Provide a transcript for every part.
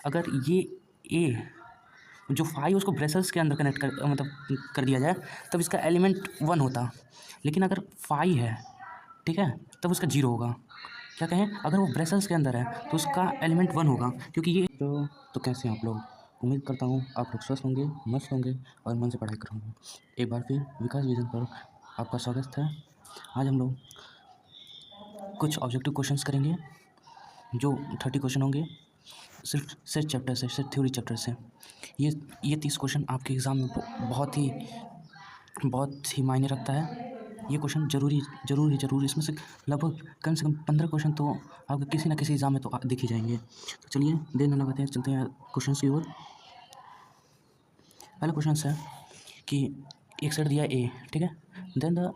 अगर ये ए जो फाई उसको ब्रेसल्स के अंदर कनेक्ट कर मतलब कर दिया जाए तब इसका एलिमेंट 1 होता, लेकिन अगर फाई है, ठीक है, तब उसका 0 होगा। क्या कहें, अगर वो ब्रेसल्स के अंदर है तो उसका एलिमेंट 1 होगा, क्योंकि ये तो कैसे हैं आप लोग? उम्मीद करता हूँ आप लोग स्वस्थ होंगे, मस्त होंगे और मन से पढ़ाई कर होंगे। एक बार फिर विकास विजन पर आपका स्वागत है। आज हम लोग कुछ ऑब्जेक्टिव क्वेश्चंस करेंगे जो 30 क्वेश्चन होंगे, सिर्फ सेट चैप्टर से, सिर्फ थ्योरी चैप्टर से। ये 30 क्वेश्चन आपके एग्ज़ाम में बहुत ही मायने रखता है। ये क्वेश्चन ज़रूर इसमें से लगभग कम से कम 15 क्वेश्चन तो आपके किसी ना किसी एग्ज़ाम में तो दिख ही जाएंगे। तो चलिए देर न लगाते हैं, चलते हैं क्वेश्चन की ओर। पहला क्वेश्चन है कि एक सेट दिया ए, ठीक है, then the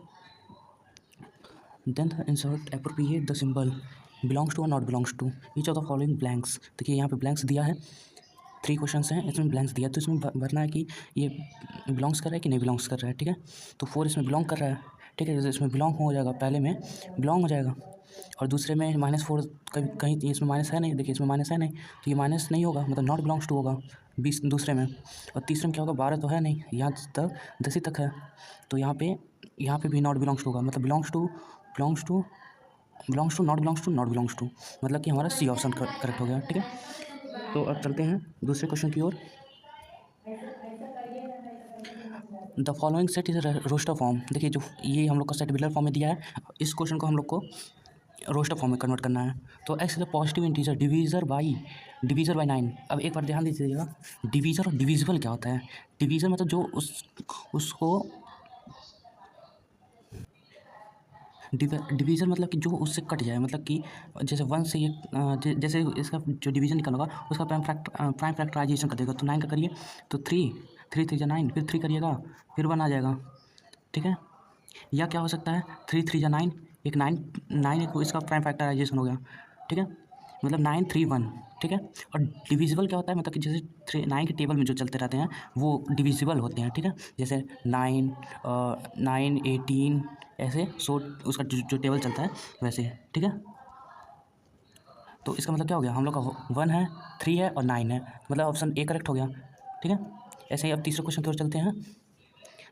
insert appropriate the symbol belongs to और not belongs to each of the following blanks. देखिए यहाँ पे ब्लैंक्स दिया है, 3 क्वेश्चंस हैं, इसमें ब्लैंक्स दिया, तो इसमें भरना है कि ये बिलोंग्स कर रहा है कि नहीं बिलोंग्स कर रहा है, ठीक है। तो 4 इसमें बिलोंग कर रहा है, ठीक है, जैसे इसमें बिलोंग हो जाएगा, पहले में बिलोंग हो जाएगा और दूसरे में -4 कहीं इसमें माइनस है नहीं, देखिए इसमें माइनस है नहीं, तो ये माइनस नहीं होगा, मतलब नॉट बिलोंग्स टू होगा 20 दूसरे में। और तीसरे में क्या होगा, 12 तो है नहीं, यहाँ तक 10 ही तक है, तो यहाँ पे भी नॉट बिलोंग्स टू होगा, मतलब belongs to not belongs to, मतलब कि हमारा सी ऑप्शन करेक्ट हो गया, ठीक है। तो अब चलते हैं दूसरे क्वेश्चन की ओर। The following set is roster form. देखिए जो ये हम लोग का सेट बिलर फॉर्म में दिया है, इस क्वेश्चन को हम लोग को रोस्टर फॉर्म में कन्वर्ट करना है। तो x is a positive integer divisor by 9। अब एक बार ध्यान दीजिएगा, डिवीजर और डिविजिबल क्या होता है। डिवीजर मतलब जो उसको डिवीज़न मतलब कि जो उससे कट जाए, मतलब कि जैसे 1 से ये जैसे इसका जो डिवीज़न निकल होगा उसका प्राइम फैक्टराइजेशन कर देगा। तो 9 का करिए तो 3 3 जा 9, फिर 3 करिएगा फिर 1 आ जाएगा, ठीक है। या क्या हो सकता है 3 3 जा 9, एक 9 एक इसका प्राइम फैक्टराइजेशन हो गया, ठीक है, मतलब 9 3 1, ठीक है। और डिविजिबल क्या होता है, मतलब कि जैसे 9 के टेबल में जो चलते रहते हैं वो डिविजिबल होते हैं, ठीक है, जैसे 9 9 18 ऐसे, सो उसका जो टेबल चलता है वैसे, ठीक है। तो इसका मतलब क्या हो गया, हम लोग का 1 है, 3 है और 9 है, मतलब ऑप्शन ए करेक्ट हो गया, ठीक है। ऐसे ही अब तीसरे क्वेश्चन की ओर चलते हैं।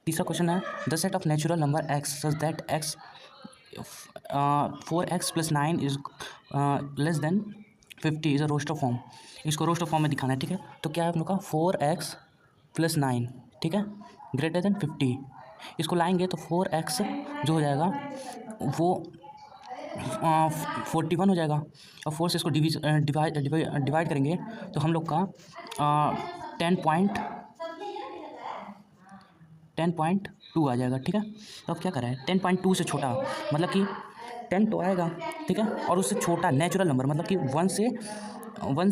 तीसरा क्वेश्चन है the set of natural number X such that X 4x + 9 is less than 50 is a roster form. इसको रोस्टर फॉर्म में दिखाना है, ठीक है। तो क्या है हम लोग का 4x + 9, ठीक है, ग्रेटर देन 50। इसको लाएंगे तो 4x जो हो जाएगा वो 41 हो जाएगा, और 4 से इसको डिवाइड करेंगे तो हम लोग का 10.2 आ जाएगा, ठीक है। तो अब क्या करें, 10.2 से छोटा मतलब कि 10 तो आएगा, ठीक है, और उससे छोटा नेचुरल नंबर मतलब कि 1 से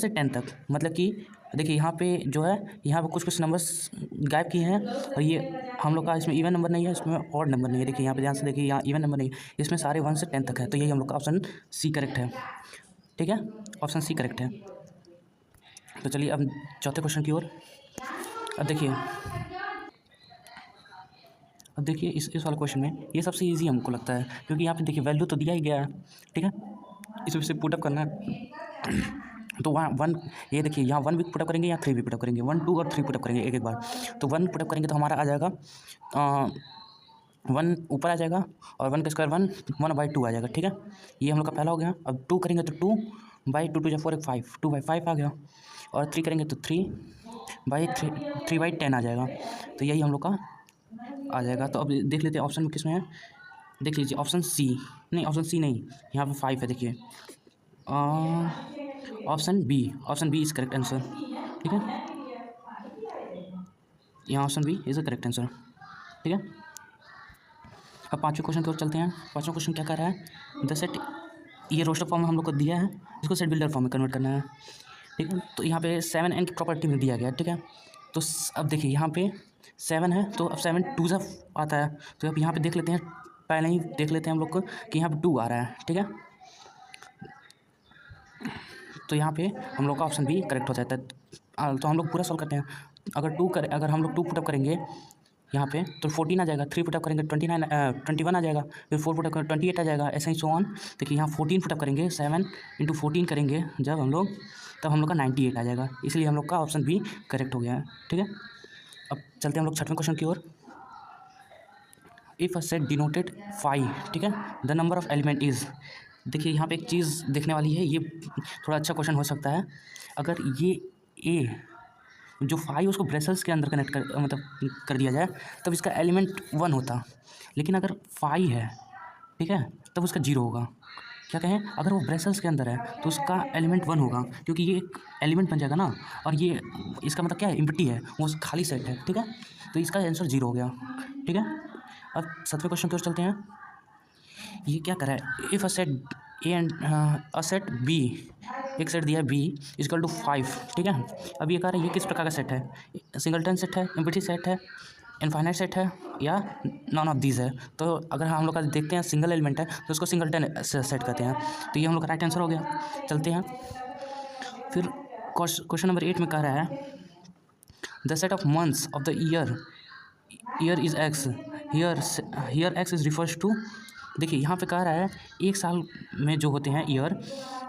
10 तक, मतलब कि देखिए यहाँ पे जो है, यहाँ पे कुछ नंबर्स गायब किए हैं, और ये हम लोग का इसमें इवन नंबर नहीं है, इसमें ऑड नंबर नहीं है। देखिए यहाँ पे ध्यान से देखिए, यहाँ इवन नंबर नहीं है, इसमें सारे 1 से 10 तक है, तो यही हम लोग का ऑप्शन सी करेक्ट है, ठीक है, ऑप्शन सी करेक्ट है। तो चलिए अब चौथे क्वेश्चन की ओर। अब देखिए इस वाले क्वेश्चन में ये सबसे इजी हमको लगता है, क्योंकि यहाँ पे देखिए वैल्यू तो दिया ही गया है, ठीक है, इसमें से पुटअप करना है। तो वहाँ 1, ये देखिए यहाँ 1 भी पुटअप करेंगे, यहाँ 3 भी पुटअप करेंगे, 1 2 और 3 पुटअप करेंगे एक बार। तो 1 पुटअप करेंगे तो हमारा आ जाएगा 1 ऊपर आ जाएगा, और 1 का स्क्वायर 1/2 आ जाएगा, ठीक है। ये हम लोग का पहला हो गया। अब 2 करेंगे तो 2/2 जा 4 5, 2/5 आ गया, और 3 करेंगे तो 3/10 आ जाएगा, तो यही हम लोग का आ जाएगा। तो अब देख लेते हैं ऑप्शन में किस में है, देख लीजिए ऑप्शन सी नहीं, यहाँ पे 5 है, देखिए option B is correct answer, ठीक है, यहाँ option B is the correct answer, ठीक है। अब पाँचवें क्वेश्चन की ओर चलते हैं। पाँचवा क्वेश्चन क्या कर रहा है, द सेट, ये रोस्टर फॉर्म हम लोग को दिया है, इसको सेट बिल्डर फॉर्म में कन्वर्ट करना है, ठीक है। तो यहाँ पे 7n की प्रॉपर्टी में दिया गया, ठीक है। तो अब देखिए यहाँ पे 7 है, तो अब 7 2 सा आता है, तो अब यहाँ पे देख लेते हैं, पहले ही देख लेते हैं हम लोग को कि यहाँ पे 2 आ रहा है, ठीक है। तो यहाँ पे हम लोग का ऑप्शन बी करेक्ट हो जाता है। तो हम लोग पूरा सॉल्व करते हैं। अगर हम लोग 2 पुटअप करेंगे यहाँ पे तो 14 आ जाएगा, 3 पुटअप करेंगे 21 आ जाएगा, फिर 4 पुटअप करेंगे 28 आ जाएगा, ऐसे ही सो ऑन। देखिए यहाँ 14 पुटअप करेंगे, 7 × 14 करेंगे जब हम लोग, तब हम लोग का 98 आ जाएगा, इसलिए हम लोग का ऑप्शन बी करेक्ट हो गया है। ठीक है, अब चलते हैं हम लोग 6वें क्वेश्चन की ओर। इफ़ अ सेट डिनोटेड 5, ठीक है, the number of element is. देखिए यहाँ पे एक चीज़ देखने वाली है, ये थोड़ा अच्छा क्वेश्चन हो सकता है। अगर ये ए जो 5 उसको ब्रेसल्स के अंदर कनेक्ट कर दिया जाए तब इसका एलिमेंट 1 होता, लेकिन अगर 5 है, ठीक है, तब उसका 0 होगा। क्या कहें, अगर वो ब्रेसल्स के अंदर है तो उसका एलिमेंट 1 होगा, क्योंकि ये एक एलिमेंट बन जाएगा ना, और ये इसका मतलब क्या है, एम्प्टी है, वो खाली सेट है। ठीक है, तो इसका आंसर 0 हो गया। ठीक है, अब 7वें क्वेश्चन की ओर चलते हैं। ये क्या कर रहा है, if a set A and a set B, एक सेट दिया है बी इक्वल टू 5, ठीक है। अब ये कह रहा है ये किस प्रकार का सेट है, सिंगलटन सेट है, एम्प्टी सेट है, इनफाइनाइट सेट है, या नॉन ऑफ दीज है। तो अगर हम लोग का देखते हैं सिंगल एलिमेंट है तो उसको सिंगलटन सेट कहते हैं, तो ये हम लोग का राइट आंसर हो गया। चलते हैं फिर क्वेश्चन नंबर 8 में कह रहा है the set of months of the year is X, here X is refers to. देखिए यहाँ पे कह रहा है एक साल में जो होते हैं ईयर,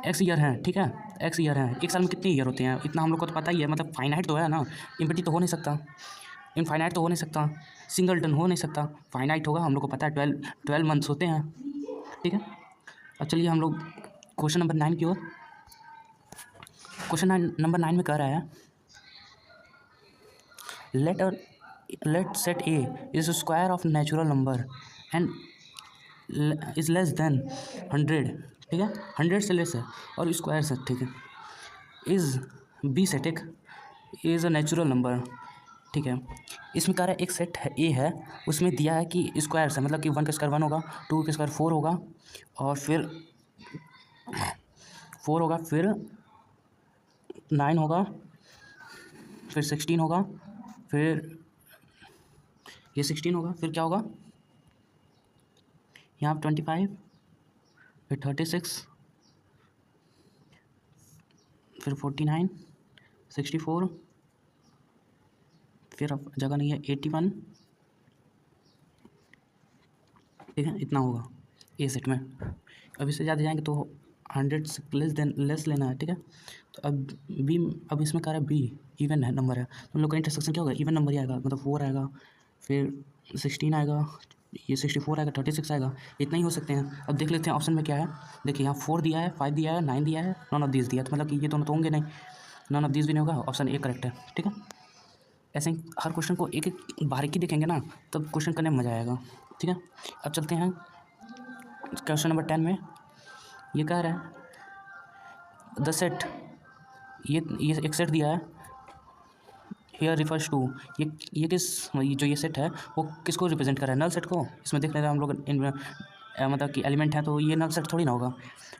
एक्स ईयर हैं, ठीक है, एक्स ईयर हैं। एक साल में कितने ईयर होते हैं इतना हम लोग को तो पता ही है, मतलब फाइनाइट तो है ना, इम्प्टी तो हो नहीं सकता, इनफाइनाइट तो हो नहीं सकता, सिंगलटन हो नहीं सकता, फाइनाइट होगा, हम लोग को पता है 12 मंथ्स होते हैं। ठीक है, अब चलिए हम लोग क्वेश्चन नंबर 9 की ओर। क्वेश्चन नंबर 9 में कह रहा है let set A is square of natural number and is less than 100, ठीक है, 100 से लेस है और स्क्वायर से, ठीक है, इज बी सेट एक इज़ अ नेचुरल नंबर। ठीक है, इसमें कह रहा है एक सेट है ए है, उसमें दिया है कि स्क्वायर से, मतलब कि 1 का स्क्वायर 1 होगा, 2 का स्क्वायर 4 होगा, और फिर 4 होगा, फिर 9 होगा, फिर 16 होगा, फिर ये 16 होगा, फिर क्या होगा यहाँ 25, फिर 36, फिर 49, 64, फिर अब जगह नहीं है 81, ठीक है, इतना होगा ए सेट में। अब इससे ज़्यादा जाएंगे तो 100 से लेस लेना है। ठीक है, तो अब इसमें कह रहा है बी इवन है नंबर है, तो हम लोग का इंटरसेक्शन क्या होगा, इवन नंबर ही आएगा, मतलब 4 आएगा, फिर 16 आएगा, ये 64 आएगा, 36 आएगा, इतना ही हो सकते हैं। अब देख लेते हैं ऑप्शन में क्या है। देखिए यहाँ 4 दिया है, 5 दिया है, 9 दिया है, नॉन ऑफ दिस दिया है, तो मतलब कि ये दोनों तो होंगे नहीं, नॉन ऑफ दिस भी नहीं होगा, ऑप्शन ए करेक्ट है। ठीक है, ऐसे ही हर क्वेश्चन को एक एक बारीकी देखेंगे ना, तब क्वेश्चन करने में मज़ा आएगा। ठीक है, अब चलते हैं क्वेश्चन नंबर 10 में। ये कह रहा है द सेट, ये एक सेट दिया है, हेयर रिफर्स टू, ये किस, जो ये सेट है वो किसको रिप्रेजेंट कर रहा है, नल सेट को। इसमें देख रहे हैं हम लोग मतलब कि एलिमेंट है, तो ये नल सेट थोड़ी ना होगा।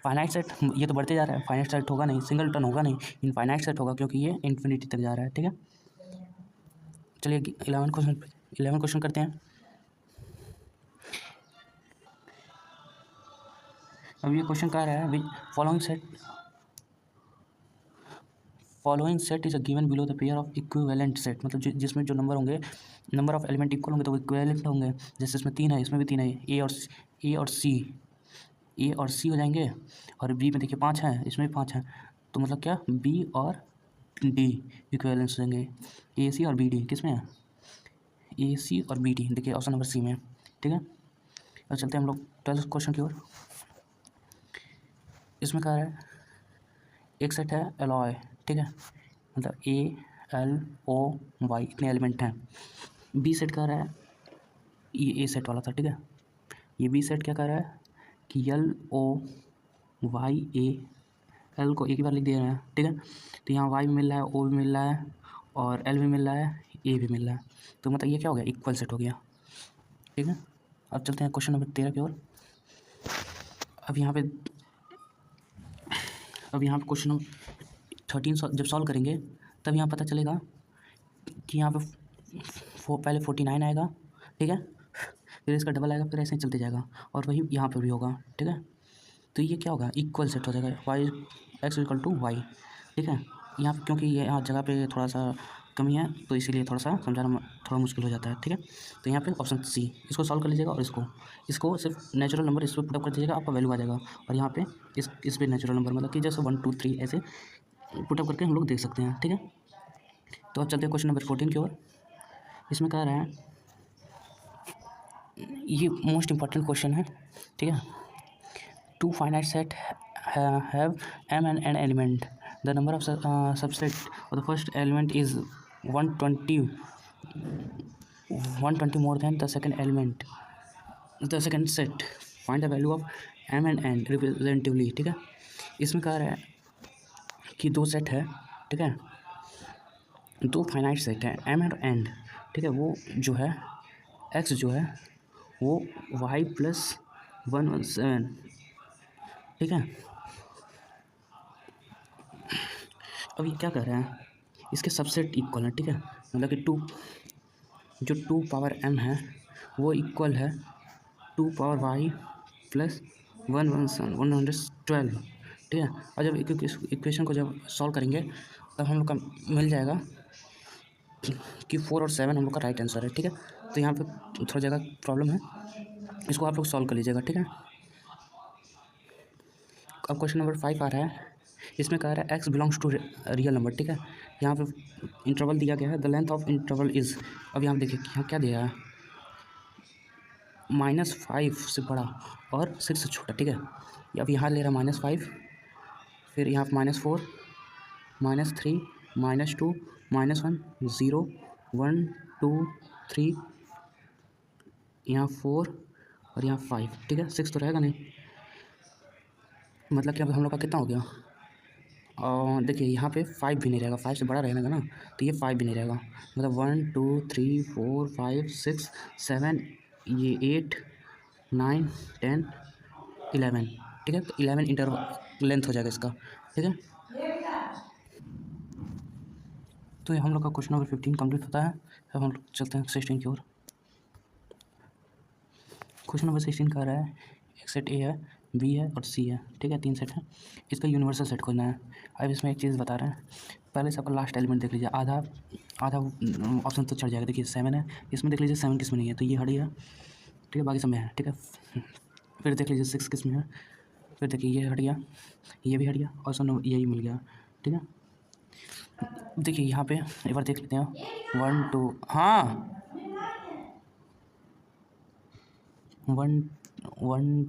फाइनाइट सेट ये तो बढ़ते जा रहा है, फाइनाइट सेट होगा नहीं, सिंगलटन होगा नहीं, इनफाइनाइट सेट होगा, क्योंकि ये इन्फिनिटी तक जा रहा है। ठीक है, चलिए 11 क्वेश्चन करते हैं। अब ये क्वेश्चन कह रहा है following set is a given below the pair of equivalent set, मतलब जिसमें जो नंबर होंगे, नंबर ऑफ एलिमेंट इक्वल होंगे तो वो इक्विवेलेंट होंगे। जैसे इसमें 3 है, इसमें भी 3 है, ए और सी हो जाएंगे, और बी में देखिए 5 है, इसमें भी 5 है, तो मतलब क्या बी और डी इक्विवेलेंस हो जाएंगे। ए सी और बी डी किस में है, ए सी और बी डी, देखिए ऑप्शन नंबर सी में। ठीक है, अब चलते हैं हम लोग 12 क्वेश्चन की ओर। इसमें कह रहा है एक सेट है एलॉय, ठीक है, मतलब ALOY इतने एलिमेंट हैं। बी सेट कह रहा है, ये ए सेट वाला था, ठीक है, ये बी सेट क्या कह रहा है कि LOYA, एल को एक ही बार लिख दिया है। ठीक है, तो यहाँ वाई भी मिल रहा है, ओ भी मिल रहा है, और एल भी मिल रहा है, ए भी मिल रहा है, तो मतलब ये क्या हो गया, इक्वल सेट हो गया। ठीक है, अब चलते हैं क्वेश्चन नंबर 13 की ओर। अब यहाँ पे क्वेश्चन नंबर 13 जब सॉल्व करेंगे तब यहाँ पता चलेगा कि यहाँ पे पहले 49 आएगा, ठीक है, फिर इसका डबल आएगा, फिर ऐसे ही चलते जाएगा, और वही यहाँ पर भी होगा। ठीक है, तो ये क्या होगा, इक्वल सेट हो जाएगा, y x = y। ठीक है, यहाँ क्योंकि ये यहाँ जगह पे थोड़ा सा कमी है, तो इसीलिए थोड़ा सा समझाना थोड़ा मुश्किल हो जाता है, ठीक है। तो यहाँ पे ऑप्शन सी, इसको सॉल्व कर लीजिएगा और इसको सिर्फ नेचुरल नंबर इस पर पुटअप कर दीजिएगा, आपका वैल्यू आ जाएगा। और यहाँ पे इस पे नेचुरल नंबर मतलब कि जैसे 1 2 3 ऐसे पुटअप करके हम लोग देख सकते हैं, ठीक है। तो अब चलते हैं क्वेश्चन नंबर 14 की ओर। इसमें कह रहे हैं, ये मोस्ट इंपॉर्टेंट क्वेश्चन है, ठीक है। Two finite set have m and n element. The number of subset of the first element is 120 more than the second element, the second set. Find the value of m and n representatively, ठीक है। इसमें कह रहा है कि दो set है, ठीक है, दो फाइनाइट सेट है m और n, ठीक है। वो जो है x जो है वो y + 117, ठीक है। अब ये क्या कर रहे हैं, इसके सबसेट इक्वल है, ठीक है। मतलब कि टू पावर m है वो इक्वल है 2 पावर y + 112, ठीक है। और जब इक्वेशन को जब सॉल्व करेंगे तब हम लोग का मिल जाएगा कि 4 और 7 हम लोग का राइट आंसर है, ठीक है। तो यहाँ पे थोड़ा जगह प्रॉब्लम है, इसको आप लोग सॉल्व कर लीजिएगा, ठीक है। अब क्वेश्चन नंबर 5 आ रहा है। इसमें कह रहा है x belongs to real number, ठीक है। यहाँ पे इंटरवल दिया गया है, the length of interval is. अब यहाँ देखिए यहाँ क्या दिया है, -5 से बड़ा और 6 से छोटा, ठीक है। अब यहाँ ले रहा है -5, फिर यहाँ -4 -3 -2 -1 0 1 2 3, यहाँ 4 और यहाँ 5, ठीक है। 6 तो रहेगा नहीं, मतलब कि अब हम लोग का कितना हो गया। और देखिए यहाँ पे 5 भी नहीं रहेगा, 5 से बड़ा रहेगा ना, तो ये 5 भी नहीं रहेगा। मतलब 1 2 3 4 5 6 7, ये 8 9 10 11, ठीक है। तो 11 इंटरवल लेंथ हो जाएगा इसका, ठीक है। तो ये हम लोग का क्वेश्चन नंबर 15 कंप्लीट होता है। अब हम लोग चलते हैं 16 की ओर। क्वेश्चन नंबर 16 कह रहा है एक सेट ए है, बी है और सी है, ठीक है। 3 सेट है, इसका यूनिवर्सल सेट खोजना है। अब इसमें एक चीज़ बता रहे हैं, पहले से आपका लास्ट एलिमेंट देख लीजिए, आधा ऑप्शन तो चढ़ जाएगा। देखिए 7 है, इसमें देख लीजिए 7 किस में नहीं है, तो ये हट गया, ठीक है। बाकी सब में है, ठीक है। फिर देख लीजिए 6 किस में है, फिर देखिए ये हट गया, ये भी हट गया, और सब यही मिल गया, ठीक है। देखिए यहाँ पे एक बार देख लेते हैं 1 2, हाँ 1 1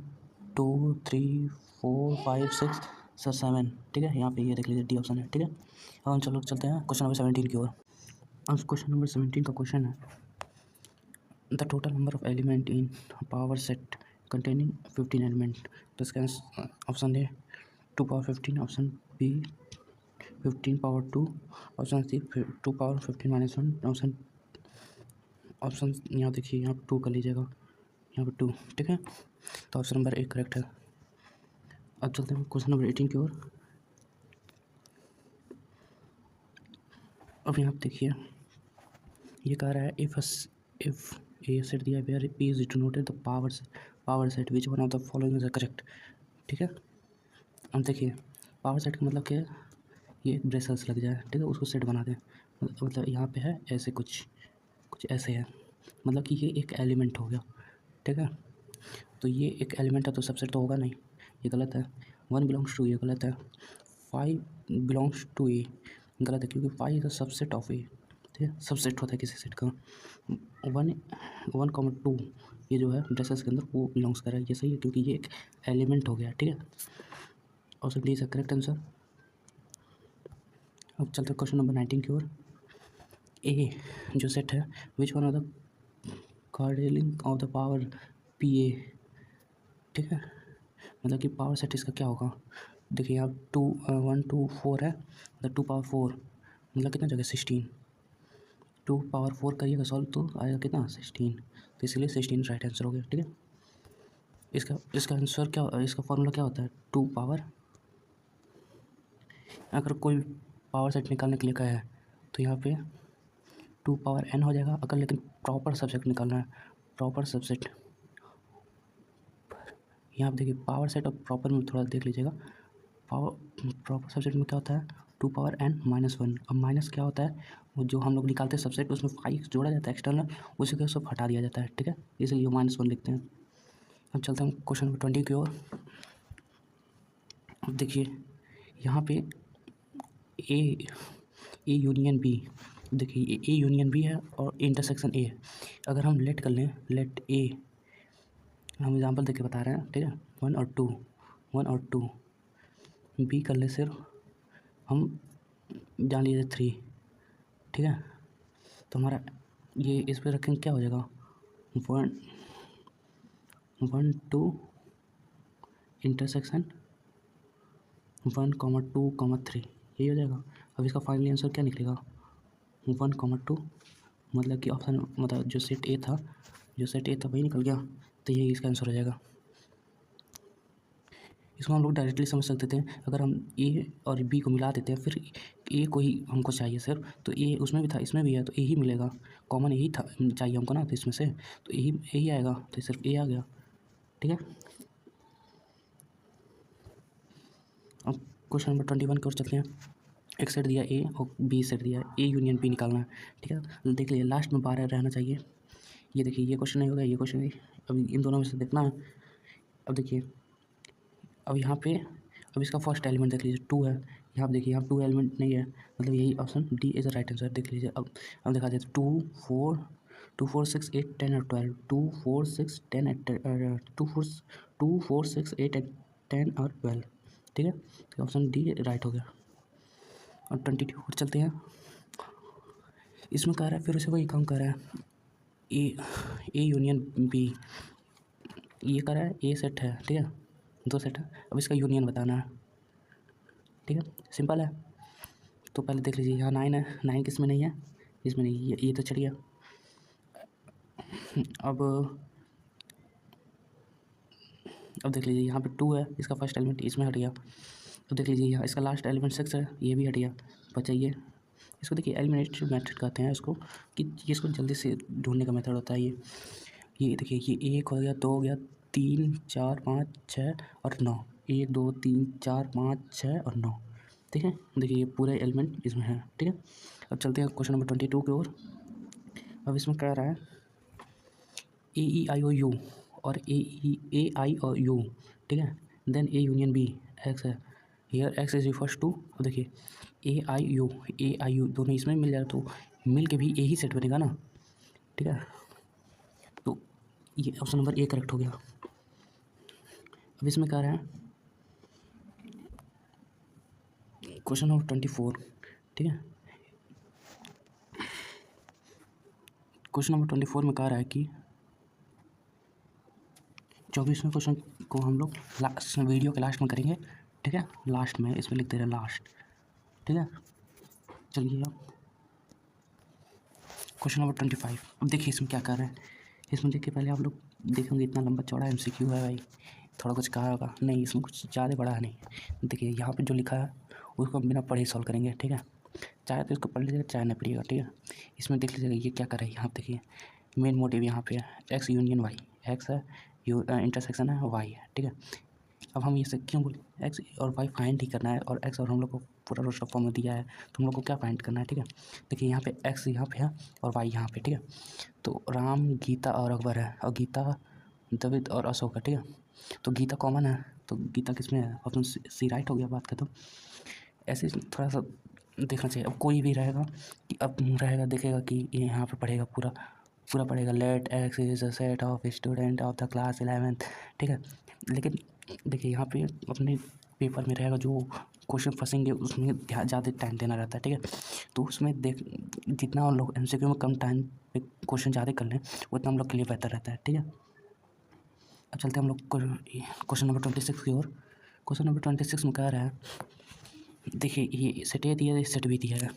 2 3 4 5 6 7, ठीक है। यहाँ पे ये देख लीजिए डी ऑप्शन है, ठीक है। अब हम चलो चलते हैं क्वेश्चन नंबर 17 की ओर। अब क्वेश्चन नंबर 17 का क्वेश्चन है, the total number of element in power set containing 15 element. तो इसका option A 2 power 15, option B 15 power 2, option C 2 power 15 - 1, option यहाँ देखिए यहाँ 2 कर लीजिएगा, यहाँ पर 2, ठीक है। तो ऑप्शन नंबर 1 करेक्ट है। अब चलते हैं क्वेश्चन नंबर 18 की ओर। अब यहाँ देखिए ये कह रहा है इफ़ ए सेट दिया है where P is denoted the power set which one of the following is correct, ठीक है। अब देखिए पावर सेट का मतलब क्या है, ये ब्रेसल्स लग जाए, ठीक है, उसको सेट बना दें। मतलब यहाँ पे है ऐसे कुछ ऐसे है, मतलब कि ये एक एलिमेंट हो गया, ठीक है। तो ये एक एलिमेंट है तो सबसेट तो होगा नहीं, ये गलत है। 1 बिलोंग्स टू ए गलत है, 5 बिलोंग्स टू ए गलत है, क्योंकि 5 इज द सबसेट ऑफ ए, ठीक है। सबसेट होता है किसी सेट का। 1 2 ये जो है ब्रेसेस के अंदर वो बिलोंग्स कर रहा है, ये सही है क्योंकि ये एक एलिमेंट हो गया, ठीक है। Option D is correct answer. अब चलते हैं क्वेश्चन नंबर 19 की ओर। ए जो सेट है which one of the cardinality of the power P A, ठीक है। मतलब कि पावर सेट इसका क्या होगा, देखिए यहाँ 2 1 2 4 है, मतलब 2 पावर 4 मतलब कितना जगह 16, 2 पावर 4 करिएगा सॉल्व तो आएगा कितना 16, तो इसलिए 16 राइट आंसर हो गया, ठीक है। इसका आंसर क्या, इसका फॉर्मूला क्या होता है, 2 पावर, अगर कोई पावर सेट निकालने के लिए कहा है तो यहाँ पे 2 पावर n हो जाएगा। अगर लेकिन प्रॉपर सबसेट निकालना है, प्रॉपर सबसेट, यहाँ पे देखिए पावर सेट और प्रॉपर में थोड़ा देख लीजिएगा। प्रॉपर सबसेट में क्या होता है 2n-1। अब माइनस क्या होता है, वो जो हम लोग निकालते हैं सबसेट, उसमें 5 जोड़ा जाता है एक्सटर्नल, उसी को सब हटा दिया जाता है, ठीक है, इसलिए -1 लिखते हैं। अब चलते हैं क्वेश्चन नंबर 20 की ओर। अब देखिए यहाँ पे ए यूनियन बी, देखिए ए यूनियन बी है और इंटरसेक्शन ए है। अगर हम लेट कर लें, लेट ए, हम एग्जांपल देके बता रहे हैं, ठीक है, 1 और 2 बी कर ले सिर्फ हम जान लीजिए 3, ठीक है। तो हमारा ये इस पर रखेंगे, क्या हो जाएगा, 1 2 इंटरसेक्शन 1, 2, 3, यही हो जाएगा। अब इसका फाइनली आंसर क्या निकलेगा, 1, 2, मतलब कि ऑप्शन, मतलब जो सेट ए था वही निकल गया, तो यही इसका आंसर हो जाएगा। इसको हम लोग डायरेक्टली समझ सकते थे, अगर हम ए और बी को मिला देते हैं, फिर ए को ही हमको चाहिए सिर्फ, तो ए उसमें भी था इसमें भी है, तो ए ही मिलेगा, कॉमन यही था चाहिए हमको ना, तो इसमें से तो यही आएगा, तो सिर्फ ए आ गया, ठीक है। अब क्वेश्चन नंबर 21 की ओर चलते हैं। एक सेट दिया ए और बी सेट दिया है, ए यूनियन बी निकालना है, ठीक है। देख लीजिए लास्ट में 12 रहना चाहिए। ये देखिए ये क्वेश्चन नहीं होगा, ये क्वेश्चन नहीं, अभी इन दोनों में से देखना है। अब देखिए अब यहाँ पे अब इसका फर्स्ट एलिमेंट देख लीजिए 2 है, यहाँ पे देखिए यहाँ 2 एलिमेंट नहीं है, मतलब यही option D is the right answer. देख लीजिए अब दिखा देते 2 4 6 8 10 और 12, 2 4 6 10 2 4 6 8 10 और 12, ठीक है, तो ऑप्शन डी राइट हो गया। और 22 पर चलते हैं। इसमें कह रहा है फिर से वही काम कर रहा है, ए यूनियन बी, ये कह रहा है ए सेट है, ठीक है, 2 सेट है, अब इसका यूनियन बताना है, ठीक है, सिंपल है। तो पहले देख लीजिए यहाँ 9 है, 9 किस में नहीं है, इसमें नहीं, ये तो चढ़ गया। अब देख लीजिए यहाँ पे 2 है, इसका फर्स्ट एलिमेंट इसमें हट गया। तो देख लीजिए यहाँ इसका लास्ट एलिमेंट 6 है, ये भी हट गया, बचाइए। इसको देखिए एलिमिनेटिव मेथड कहते हैं इसको, कि इसको जल्दी से ढूंढने का मेथड होता है ये देखिए ये 1 हो गया, 2 हो गया, 3 4 5 6 और 9, 1 2 3 4 5 6 और 9, ठीक है। देखिए ये पूरे एलिमेंट इसमें है, ठीक है। अब चलते हैं क्वेश्चन नंबर 22 की ओर। अब इसमें कह रहा है AEIOU और AI और U, ठीक है, then A union B X है, here X is refers to, अब देखिए AIU दोनों इसमें मिल जाए तो मिल के भी A ही सेट बनेगा ना, ठीक है। तो ये ऑप्शन नंबर ए करेक्ट हो गया। अब इसमें कह रहा है क्वेश्चन नंबर 24, ठीक है, क्वेश्चन नंबर 24 में कह रहा है कि 24वें क्वेश्चन को हम लोग लास्ट वीडियो के लास्ट में करेंगे, ठीक है, लास्ट में इसमें लिख दे रहे हैं लास्ट, ठीक है। चलिए अब क्वेश्चन नंबर 25। अब देखिए इसमें क्या कर रहे हैं, इसमें देखिए पहले आप लोग देखेंगे इतना लंबा चौड़ा MCQ है भाई, थोड़ा कुछ कहा होगा नहीं, इसमें कुछ ज़्यादा बड़ा है नहीं। देखिए यहाँ पे जो लिखा है उसको हम बिना पढ़े सॉल्व करेंगे, ठीक है, चाहे तो इसको पढ़ लीजिएगा चाहे नहीं पढ़िएगा, ठीक है। इसमें देख लीजिएगा ये क्या कर रहा है, यहाँ देखिए मेन मोटिव यहाँ पे है एक्स यूनियन वाई, एक्स है इंटरसेक्शन है वाई है, ठीक है। अब हम इसे क्यों बोले, एक्स और वाई फाइंड ही करना है, और एक्स और हम लोग को पूरा रोस्टर फॉर्म में दिया है, तो हम लोग को क्या फाइंड करना है, ठीक है। देखिए यहाँ पे एक्स यहाँ पे है और वाई यहाँ पे, ठीक है। तो राम गीता और अकबर है, और गीता द्रविड़ और अशोक है, ठीक है। तो गीता कॉमन है, तो गीता किस में है, ऑप्शन सी राइट हो गया, बात खत्म। ऐसे थोड़ा सा देखना चाहिए। अब कोई भी रहेगा कि अब रहेगा देखेगा कि ये यहाँ पे पढ़ेगा पूरा पढ़ेगा, let X is a set of student of the class 11th, ठीक है। लेकिन देखिए यहाँ पे अपने पेपर में रहेगा जो क्वेश्चन फंसेंगे उसमें ज़्यादा टाइम देना रहता है, ठीक है। तो उसमें जितना हम लोग MCQ में कम टाइम पे क्वेश्चन ज़्यादा कर लें उतना हम लोग के लिए बेहतर रहता है, ठीक है। अब चलते हैं हम लोग क्वेश्चन नंबर 26 की ओर। क्वेश्चन नंबर 26 में कह रहा है, देखिए ये सेट ए दिया है, सेट बी दिया है,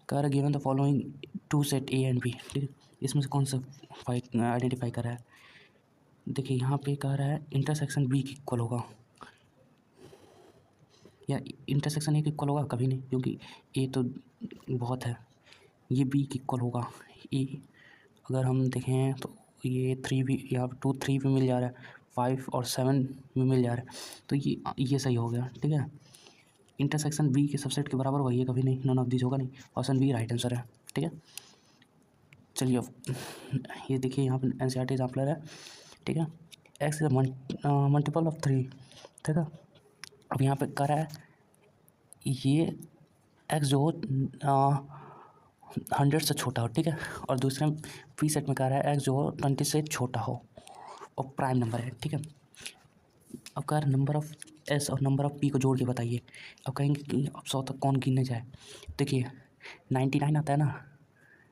कह रहा है given the following 2 set A and B, ठीक है। इसमें से कौन सा आइडेंटिफाई कर रहा है, देखिए यहाँ पे कह रहा है इंटरसेक्शन बी की इक्वल होगा, या इंटरसेक्शन ए की इक्वल होगा, कभी नहीं, क्योंकि ए तो बहुत है, ये बी की इक्वल होगा। ए अगर हम देखें तो ये 3 भी, यहाँ पर 2 3 भी मिल जा रहा है, 5 और 7 भी मिल जा रहा है, तो ये सही हो गया, ठीक है। इंटरसेक्शन बी के सबसेट के बराबर वही है, कभी नहीं, नन ऑफ दिस होगा नहीं, ऑप्शन बी राइट आंसर है। ठीक है, चलिए अब ये देखिए यहाँ पर एनसीईआरटी एग्जाम्पलर है। ठीक है, एक्स इज मल्टीपल ऑफ 3। ठीक है, अब यहाँ पे कह रहा है ये एक्स जो 100 से छोटा हो। ठीक है, और दूसरे पी सेट में कह रहा है एक्स जो 20 से छोटा हो और प्राइम नंबर है। ठीक है, अब कह रहा है नंबर ऑफ एस और नंबर ऑफ पी को जोड़ के बताइए। अब कहेंगे कि अब 100 तक कौन गिनने जाए। देखिए 99 आता है ना,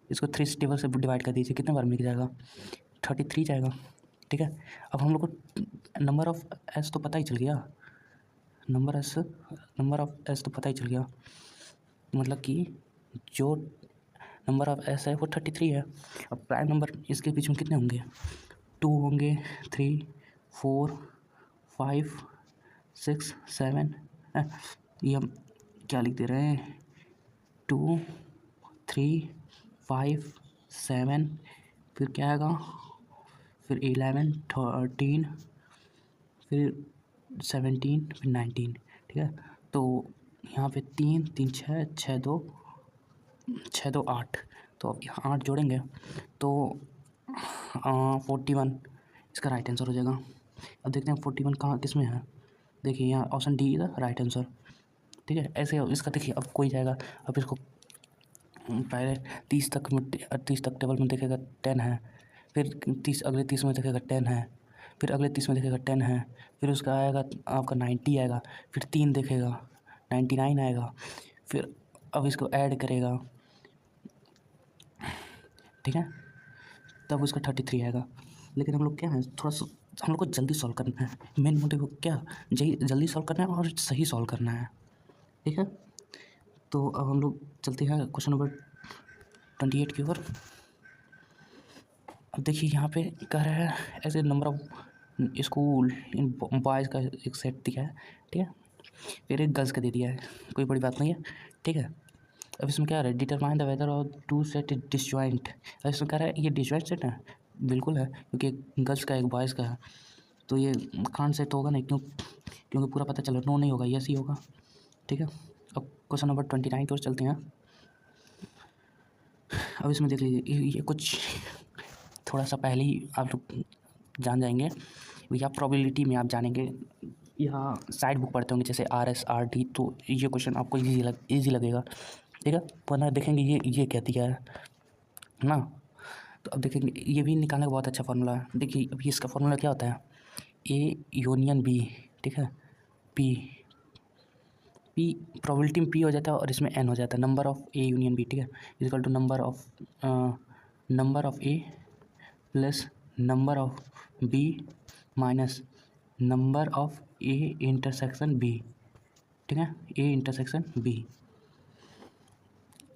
इसको 3 टेबल से डिवाइड कर दीजिए, कितने बार मिल जाएगा, 33 जाएगा। ठीक है, अब हम लोग को नंबर ऑफ एस तो पता ही चल गया, नंबर ऑफ एस तो पता ही चल गया, मतलब कि जो नंबर ऑफ एस है वो 33 है। अब प्राइम नंबर इसके बीच में कितने होंगे, 2 होंगे, 3, 4, 5, 6, 7, ये हम क्या लिख दे रहे हैं, 2, 3, 5, 7, फिर क्या आएगा, फिर 11, 13, फिर 17, फिर 19। ठीक है, तो यहाँ पे 3, 3, 6, 6, 2, 8, तो अब यहाँ 8 जोड़ेंगे तो 41 इसका राइट आंसर हो जाएगा। अब देखते हैं 41 कहाँ किस में है, देखिए यहाँ option D is right answer. ठीक है, ऐसे इसका देखिए अब कोई जाएगा, अब इसको पहले 30 तक टेबल में देखेगा 10 है, फिर 30 अगले 30 में देखेगा 10 है, फिर अगले 30 में देखेगा 10 है, फिर उसका आएगा आपका 90 आएगा, फिर 3 देखेगा 99 आएगा, फिर अब इसको ऐड करेगा। ठीक है, तब उसका 33 आएगा। लेकिन हम लोग क्या है, थोड़ा सा हम लोग को जल्दी सॉल्व करना है, मेन मोटिव क्या, जल्दी सॉल्व करना है और सही सॉल्व करना है। ठीक है, तो अब हम लोग चलते हैं क्वेश्चन नंबर 28 की ओर। अब देखिए यहाँ पे कह रहा है ऐसे number of school in boys का एक सेट दिया है। ठीक है, फिर एक गर्ल्स का दे दिया है, कोई बड़ी बात नहीं है। ठीक है, अब इसमें क्या है, डिटरमाइन द वेदर और टू सेट इज डिसजॉइंट। अब इसमें कह रहा है ये डिसजॉइंट सेट है, बिल्कुल है, क्योंकि एक गर्ल्स का एक बॉयज़ का है, तो ये कांट सेट होगा नहीं, क्योंकि पूरा पता चला, नो नहीं होगा, यस ही होगा। ठीक है, अब क्वेश्चन नंबर 29 की ओर चलते हैं। अब इसमें देख लीजिए ये कुछ थोड़ा सा पहले ही आप लोग जान जाएंगे, या प्रोबेबिलिटी में आप जानेंगे, यहाँ साइड बुक पढ़ते होंगे जैसे RS RD, तो ये क्वेश्चन आपको ईजी लगेगा। ठीक है, वरना देखेंगे ये क्या दिया है ना, तो अब देखेंगे ये भी निकालने का बहुत अच्छा फार्मूला है। देखिए अब इसका फार्मूला क्या होता है, A यूनियन B। ठीक है, P प्रोबेबिलिटी में P हो जाता है और इसमें N हो जाता है, number of A union B। ठीक है, equal to number of A plus number of B minus number of A intersection B। ठीक है, A इंटरसेक्शन B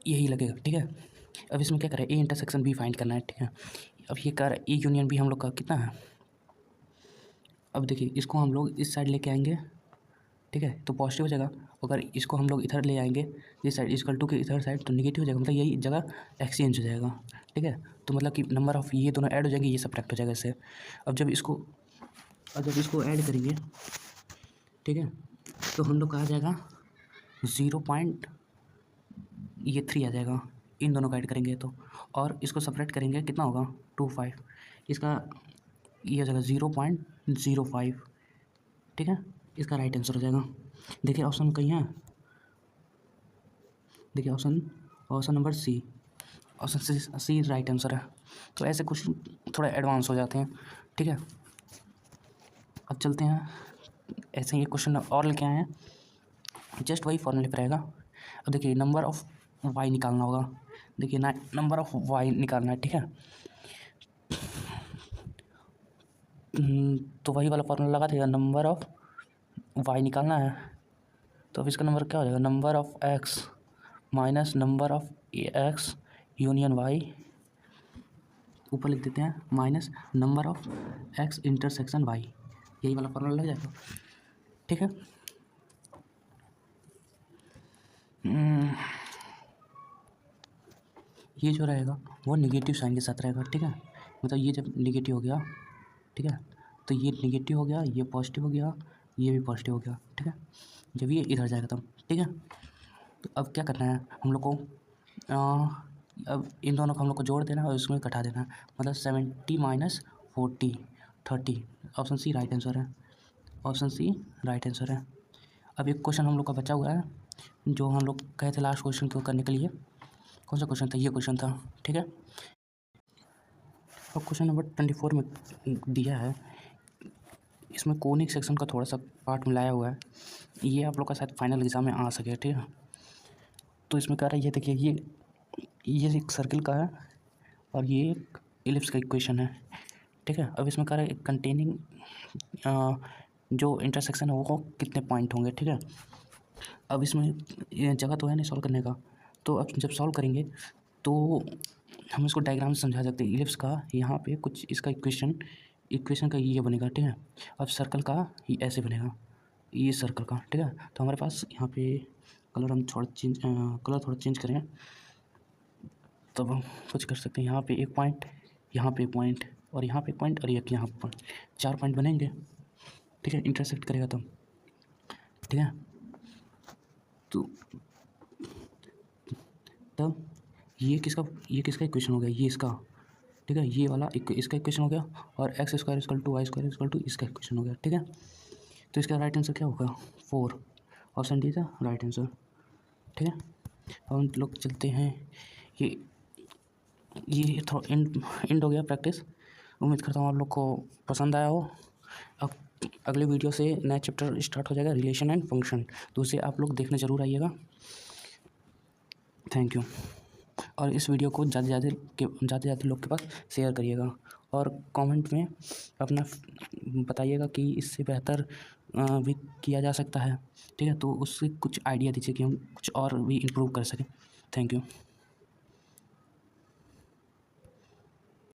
यही लगेगा। ठीक है, अब इसमें क्या करें, A इंटरसेक्शन B फाइंड करना है। ठीक है, अब ये कर A यूनियन B हम लोग का कितना है, अब देखिए इसको हम लोग इस साइड लेके आएंगे। ठीक है, तो पॉजिटिव हो जाएगा, अगर इसको हम लोग इधर ले आएंगे इस साइड इक्वल टू के इधर साइड, तो निगेटिव हो जाएगा, मतलब यही जगह एक्सचेंज हो जाएगा। ठीक है, तो मतलब कि नंबर ऑफ ये दोनों ऐड हो जाएंगे, ये सब्ट्रैक्ट हो जाएगा इससे। अब जब इसको ऐड करेंगे, ठीक है, तो हम लोग का आ जाएगा 0.3 आ जाएगा, इन दोनों का ऐड करेंगे तो, और इसको सेपरेट करेंगे कितना होगा 25, इसका ये हो जाएगा 0.05। ठीक है, इसका राइट आंसर हो जाएगा। देखिए ऑप्शन कहीं है, देखिए option number C, option C right answer है। तो ऐसे क्वेश्चन थोड़ा एडवांस हो जाते हैं। ठीक है, अब चलते हैं, ऐसे ही क्वेश्चन और लेके आए हैं, जस्ट वही फॉर्मूले पर रहेगा। अब देखिए नंबर ऑफ वाई निकालना होगा, देखिए ना नंबर ऑफ वाई निकालना है। ठीक है, तो वही वाला फॉर्मूला लगा देगा, नंबर ऑफ वाई निकालना है, तो अब इसका नंबर क्या हो जाएगा, number of X minus number of X union Y, ऊपर लिख देते हैं minus number of X intersection Y, यही वाला फॉर्मूला लग जाएगा। ठीक है, ये जो रहेगा वो निगेटिव साइन के साथ रहेगा। ठीक है, मतलब ये जब निगेटिव हो गया, ठीक है, तो ये निगेटिव हो गया, ये पॉजिटिव हो गया, ये भी पॉजिटिव हो गया। ठीक है, जब ये इधर जाएगा तब ठीक है। तो अब क्या करना है हम लोग को, अब इन दोनों को हम लोग को जोड़ देना है और इसमें घटा देना है, मतलब 70 minus 40 30। Option C right answer है, ऑप्शन सी राइट आंसर है। अब एक क्वेश्चन हम लोग का बचा हुआ है जो हम लोग कहे थे लास्ट क्वेश्चन को करने के लिए। कौन सा क्वेश्चन था? ये क्वेश्चन था, ठीक है। अब क्वेश्चन नंबर 24 में दिया है, इसमें कोनिक सेक्शन का थोड़ा सा पार्ट मिलाया हुआ है, ये आप लोग का शायद फाइनल एग्जाम में आ सके, ठीक है। तो इसमें कह रहा है ये देखिए, ये एक सर्किल का है और ये एक इलिप्स का इक्वेशन है, ठीक है। अब इसमें कह रहा है कंटेनिंग जो इंटरसेक्शन है वो कितने पॉइंट होंगे, ठीक है। अब इसमें ये जगह तो है नहीं सॉल्व करने का, तो अब जब सॉल्व करेंगे तो हम इसको डायग्राम से समझा सकते हैं। इलिप्स का यहाँ पे कुछ इसका इक्वेशन का ये बनेगा, ठीक है। अब सर्कल का ये ऐसे बनेगा, ये सर्कल का, ठीक है। तो हमारे पास यहाँ पे कलर हम कलर थोड़ा चेंज करें तब हम कुछ कर सकते हैं। यहाँ पे एक पॉइंट, यहाँ पे एक पॉइंट और यहाँ पे एक पॉइंट और एक यहाँ पर 4 पॉइंट बनेंगे, ठीक है। इंटरसेक्ट करेगा तब, ठीक है। तो तब ये किसका इक्वेशन हो गया? ये इसका, ठीक है। ये वाला इसका इक्वेशन हो गया और X square equal to Y square equal to इसका इक्वेशन हो गया, ठीक है। तो इसका राइट आंसर क्या होगा? 4। ऑप्शन डी था राइट आंसर, ठीक है। अब हम लोग चलते हैं, ये थोड़ा एंड हो गया प्रैक्टिस। उम्मीद करता हूँ आप लोग को पसंद आया हो। अब अगले वीडियो से नया चैप्टर स्टार्ट हो जाएगा, रिलेशन एंड फंक्शन, तो उसे आप लोग देखने ज़रूर आइएगा। Thank you. और इस वीडियो को ज़्यादा से ज़्यादा लोग के पास शेयर करिएगा और कमेंट में अपना बताइएगा कि इससे बेहतर भी किया जा सकता है, ठीक है। तो उससे कुछ आइडिया दीजिए कि हम कुछ और भी इम्प्रूव कर सकें। Thank you.